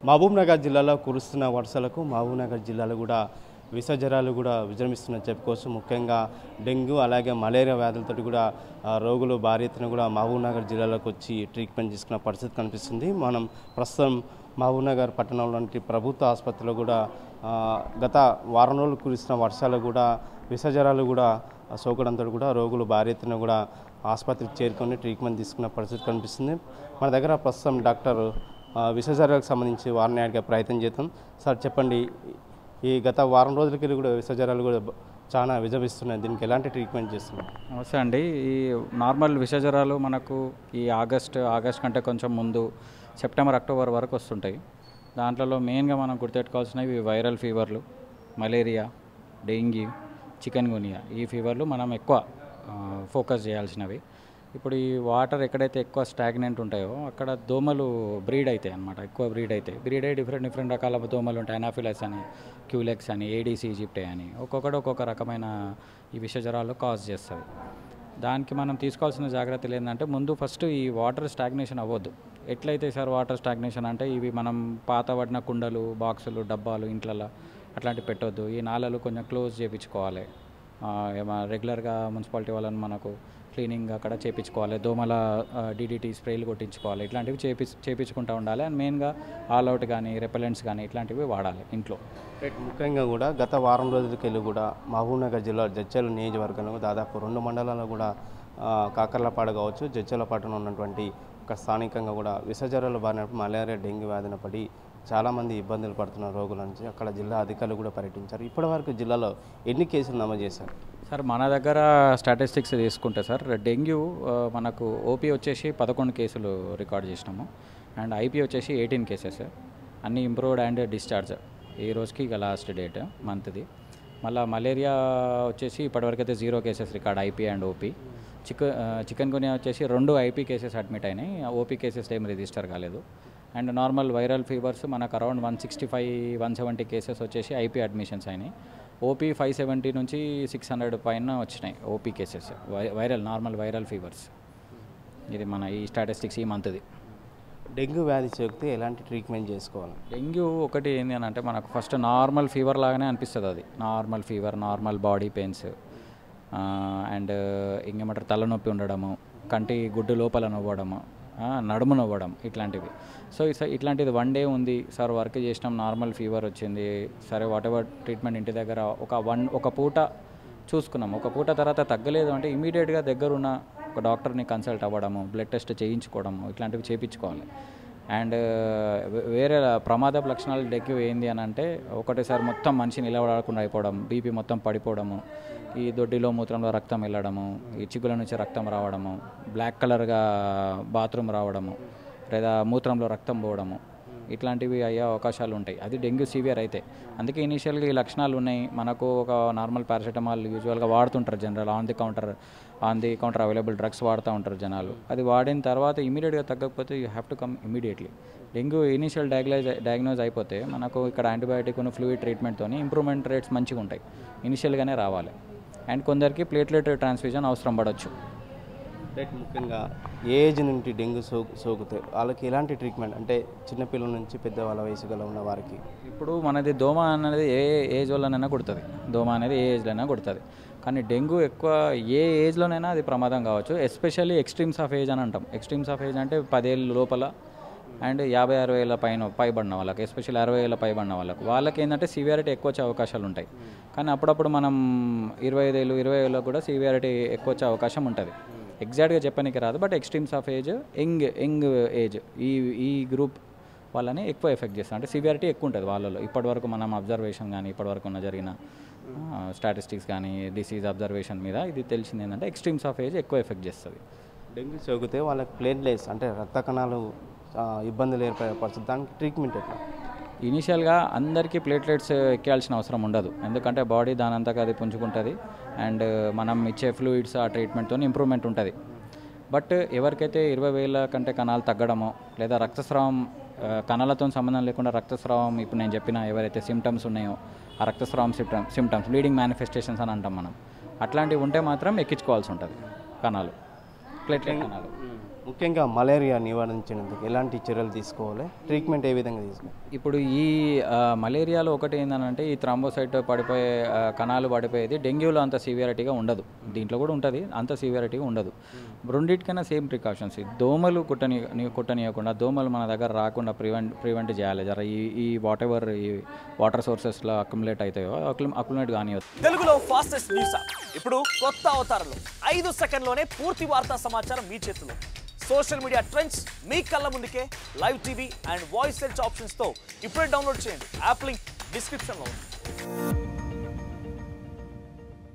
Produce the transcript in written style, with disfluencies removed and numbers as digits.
మహబూబ్నగర్ జిల్లాలో కురుస్తున్న వర్షాలకు మహబూబ్నగర్ జిల్లాలో కూడా విష జ్వరాలు కూడా విజృంభిస్తున్నాయని చెప్పుకోవచ్చు. ముఖ్యంగా డెంగ్యూ అలాగే మలేరియా వ్యాధులతో కూడా రోగులు భారీ ఎత్తున కూడా మహబూబ్నగర్ జిల్లాలోకి వచ్చి ట్రీట్మెంట్ తీసుకున్న పరిస్థితి కనిపిస్తుంది. మనం ప్రస్తుతం మహబూబ్నగర్ పట్టణంలోని ప్రభుత్వ ఆసుపత్రిలో కూడా గత వారం రోజులు కురిసిన వర్షాలు కూడా విష జ్వరాలు కూడా సోకడంతో కూడా రోగులు భారీ ఎత్తున కూడా ఆసుపత్రికి చేరుకొని ట్రీట్మెంట్ తీసుకున్న పరిస్థితి కనిపిస్తుంది. మన దగ్గర ప్రస్తుతం డాక్టర్ విష జ్వరాలకు సంబంధించి వారిని అడిగే ప్రయత్నం చేద్దాం. సార్ చెప్పండి, ఈ గత వారం రోజులకి కూడా విష జ్వరాలు కూడా చాలా విజృంభిస్తున్నాయి, దీనికి ఎలాంటి ట్రీట్మెంట్ చేస్తున్నారు? నమస్తే అండి. ఈ నార్మల్ విష జ్వరాలు మనకు ఈ ఆగస్ట్ కంటే కొంచెం ముందు సెప్టెంబర్ అక్టోబర్ వరకు వస్తుంటాయి. దాంట్లో మెయిన్గా మనం గుర్తెట్టుకోవాల్సినవి వైరల్ ఫీవర్లు, మలేరియా, డెంగ్యూ, చికెన్ గునియా. ఈ ఫీవర్లు మనం ఎక్కువ ఫోకస్ చేయాల్సినవి. ఇప్పుడు ఈ వాటర్ ఎక్కడైతే ఎక్కువ స్టాగ్నెంట్ ఉంటాయో అక్కడ దోమలు బ్రీడ్ అవుతాయి అన్నమాట. ఎక్కువ బ్రీడ్ అయ్యి డిఫరెంట్ రకాల దోమలు ఉంటాయి. అనాఫిలస్ అని, క్యూలెక్స్ అని, ఏడీసీ ఈజిప్టే అని ఒక్కొక్క రకమైన ఈ విష జ్వరాలు కాజ్ చేస్తుంది. దానికి మనం తీసుకోవాల్సిన జాగ్రత్తలు ఏంటంటే, ముందు ఫస్ట్ ఈ వాటర్ స్టాగ్నేషన్ అవ్వద్దు. ఎట్లయితే సార్ వాటర్ స్టాగ్నేషన్ అంటే, ఇవి మనం పాత పడిన కుండలు, బాక్సులు, డబ్బాలు ఇంట్లలో అట్లాంటివి పెట్టొద్దు. ఈ నాళాలు కొంచెం క్లోజ్ చేయించుకోవాలి. రెగ్యులర్గా మున్సిపాలిటీ వాళ్ళని మనకు క్లీనింగ్ అక్కడ చేయించుకోవాలి. దోమల డీడీటీ స్ప్రేలు కొట్టించుకోవాలి. ఇట్లాంటివి చేయించుకుంటూ ఉండాలి. అండ్ మెయిన్గా ఆల్ అవుట్ కానీ, రెపెలెంట్స్ కానీ ఇట్లాంటివి వాడాలి ఇంట్లో. ముఖ్యంగా కూడా గత వారం రోజులకెళ్ళి కూడా మహబూబ్నగర్ జిల్లా జడ్చర్ల నియోజకవర్గంలో దాదాపు 2 మండలాల్లో కూడా కాకర్లపాడు కావచ్చు, జడ్చర్లపాటులో ఉన్నటువంటి ఒక స్థానికంగా కూడా విష జ్వరాలు బారిన మలేరియా, డెంగ్యూ వ్యాధిన పడి చాలామంది ఇబ్బందులు పడుతున్న రోగుల నుంచి అక్కడ జిల్లా అధికారులు కూడా పర్యటించారు. ఇప్పటివరకు జిల్లాలో ఎన్ని కేసులు నమోదు చేశారు? సార్ మన దగ్గర స్టాటిస్టిక్స్ తీసుకుంటే సార్, డెంగ్యూ మనకు ఓపీ వచ్చేసి 11 కేసులు రికార్డ్ చేసినాము. అండ్ ఐపీ వచ్చేసి 18 కేసెస్, అన్నీ ఇంప్రూవ్డ్ అండ్ డిశ్చార్జ్. ఈ రోజుకి ఇక లాస్ట్ డేట్ మంత్ది. మళ్ళీ మలేరియా వచ్చేసి ఇప్పటివరకు అయితే 0 cases record, IP and OP. Chikungunya వచ్చేసి 2 ఐపీ కేసెస్ అడ్మిట్ అయినాయి, ఓపీ కేసెస్ ఏం రిజిస్టర్ కాలేదు. అండ్ నార్మల్ వైరల్ ఫీవర్స్ మనకు అరౌండ్ 165-170 కేసెస్ వచ్చేసి ఐపీ అడ్మిషన్స్ అయినాయి. ఓపీ 570 నుంచి 600 పైన వచ్చినాయి OP cases, normal viral fevers. ఇది మన ఈ స్టాటిస్టిక్స్ ఈ మంత్ది. డెంగ్యూ వ్యాధి సోకితే ఎలాంటి ట్రీట్మెంట్ చేసుకోవాలి? డెంగ్యూ ఒకటి ఏంటి అని అంటే, మనకు ఫస్ట్ నార్మల్ ఫీవర్ లాగానే అనిపిస్తుంది. అది normal fever, normal body pains and ఇంకేమంటారు తలనొప్పి ఉండడము, కంటి గుడ్డు లోపల నవ్వడము, నడుము నవ్వడం, ఇట్లాంటివి. సో ఇట్లాంటిది 1 డే ఉంది సార్, వర్క్ చేసినాం, నార్మల్ ఫీవర్ వచ్చింది, సరే వాటెవర్ ట్రీట్మెంట్ ఇంటి దగ్గర ఒక పూట చూసుకున్నాం. ఒక పూట తర్వాత తగ్గలేదు అంటే ఇమీడియట్గా దగ్గరున్న ఒక డాక్టర్ని కన్సల్ట్ అవ్వడము, బ్లడ్ టెస్ట్ చేయించుకోవడము, ఇట్లాంటివి చేయించుకోవాలి. అండ్ వేరే ప్రమాదపు లక్షణాలు డెంగ్యూ ఏంది అని అంటే, ఒకటేసారి మొత్తం మనిషి నిలబడకుండా అయిపోవడం, బీపీ మొత్తం పడిపోవడము, ఈ దొడ్డిలో మూత్రంలో రక్తం వెళ్ళడము, ఈ చిగుల నుంచి రక్తం రావడము, బ్లాక్ కలర్గా బాత్రూమ్ రావడము, లేదా మూత్రంలో రక్తం పోవడము, ఇట్లాంటివి అయ్యే అవకాశాలు ఉంటాయి. అది డెంగ్యూ సివియర్ అయితే. అందుకే ఇనీషియల్గా ఈ లక్షణాలు ఉన్నాయి. మనకు ఒక నార్మల్ పారాసిటమాల్ యూజువల్గా వాడుతుంటారు general, on the counter available drugs వాడుతూ ఉంటారు జనాలు. అది వాడిన తర్వాత ఇమీడియట్గా తగ్గకపోతే you have to come immediately. Dengue initial diagnose అయిపోతే మనకు ఇక్కడ యాంటీబయాటిక్ ఫ్లూయిడ్ ట్రీట్మెంట్తో ఇంప్రూవ్మెంట్ రేట్స్ మంచిగా ఉంటాయి. ఇనిషియల్గానే రావాలి. అండ్ కొందరికి ప్లేట్లెట్ ట్రాన్స్ఫ్యూజన్ అవసరం పడవచ్చు. ముఖ్యంగా ఏ ఏజ్ నుండి డెంగ్యూ సోకితే వాళ్ళకి ఎలాంటి ట్రీట్మెంట్, అంటే చిన్నపిల్లల నుంచి పెద్దవాళ్ళ వయసు గల ఉన్న వారికి? ఇప్పుడు మనది దోమ అనేది ఏ ఏజ్ వాళ్ళనైనా కుడుతుంది. దోమ అనేది ఏ ఏజ్లోనైనా కుడుతుంది. కానీ డెంగ్యూ ఎక్కువ ఏ ఏజ్లోనైనా అది ప్రమాదం కావచ్చు. ఎస్పెషల్లీ ఎక్స్ట్రీమ్స్ ఆఫ్ ఏజ్ అని అంటాం. ఎక్స్ట్రీమ్స్ ఆఫ్ ఏజ్ అంటే 10 ఏళ్ళ లోపల అండ్ 50-60 ఏళ్ళ పైబడిన వాళ్ళకి, ఎస్పెషల్లీ 60 ఏళ్ళ పైబడిన వాళ్ళకి ఏంటంటే సివియారిటీ ఎక్కువ వచ్చే అవకాశాలు ఉంటాయి. కానీ అప్పుడప్పుడు మనం 25 ఏళ్ళు 20 ఏళ్ళకు కూడా సివియారిటీ ఎక్కువ వచ్చే అవకాశం ఉంటుంది. ఎగ్జాక్ట్గా చెప్పడానికి రాదు, but extremes of age, young age, ఈ గ్రూప్ వాళ్ళని ఎక్కువ ఎఫెక్ట్ చేస్తారు. అంటే సివియారిటీ ఎక్కువ ఉంటుంది వాళ్ళలో. ఇప్పటివరకు మనం అబ్జర్వేషన్ కానీ, ఇప్పటివరకు జరిగిన స్టాటిస్టిక్స్ కానీ, డిసీజ్ అబ్జర్వేషన్ మీద ఇది తెలిసింది ఏంటంటే ఎక్స్ట్రీమ్స్ ఆఫ్ ఏజ్ ఎక్కువ ఎఫెక్ట్ చేస్తుంది. డెంగ్యూ సోకితే వాళ్ళకి ప్లేట్లెట్స్ అంటే రక్త కణాలు ఇబ్బందులు ఏర్పడే దానికి ట్రీట్మెంట్ ఎట్లా? ఇనీషియల్గా అందరికీ ప్లేట్లెట్స్ ఎక్కాల్సిన అవసరం ఉండదు, ఎందుకంటే బాడీ దానంతగా అది పుంజుకుంటుంది. అండ్ మనం ఇచ్చే ఫ్లూయిడ్స్ ఆ ట్రీట్మెంట్తో ఇంప్రూవ్మెంట్ ఉంటుంది. బట్ ఎవరికైతే 20,000 కంటే కణాలు తగ్గడమో, లేదా రక్తస్రావం కణాలతో సంబంధం లేకుండా రక్తస్రావం, ఇప్పుడు నేను చెప్పిన ఎవరైతే సిమ్టమ్స్ ఉన్నాయో ఆ రక్తస్రావం సిమ్టమ్స్ బ్లీడింగ్ మేనిఫెస్టేషన్స్ అని అంటాం మనం, అట్లాంటివి ఉంటే మాత్రం ఎక్కించుకోవాల్సి ఉంటుంది కణాలు, ప్లేట్లెట్ కణాలు. ముఖ్యంగా మలేరియా నివారించేందుకు ఎలాంటి చర్యలు తీసుకోవాలి, ట్రీట్మెంట్ ఏ విధంగా తీసుకోవాలి? ఇప్పుడు ఈ మలేరియాలో ఒకటి ఏంటంటే ఈ థ్రాంబోసైట్ పడిపోయే కణాలు పడిపోయేది డెంగ్యూలో అంత సివియారిటీగా ఉండదు, దీంట్లో కూడా ఉంటుంది, అంత సివియారిటీగా ఉండదు. రెండింటికైనా సేమ్ ప్రికాషన్స్. దోమలు కుట్టనీయకుండా, దోమలు మన దగ్గర రాకుండా ప్రివెంట్ చేయాలి. జర ఈ వాట్ ఎవర్ ఈ వాటర్ సోర్సెస్లో అక్యుములేట్ అవుతాయో అక్యుములేట్ కానివ్వదు. తెలుగులో ఫాస్టెస్ట్ న్యూస్ యాప్ ఇప్పుడు కొత్త అవతారంలో 5 సెకండ్లోనే పూర్తి వార్తా సమాచారం మీ చేతిలో. సోషల్ మీడియా ట్రెండ్స్ మీ కళ్ళ ముందుకే live TV and voice search ఆప్షన్స్తో ఇప్పుడే డౌన్లోడ్ చేయండి. యాప్ లింక్ డిస్క్రిప్షన్లో ఉంది.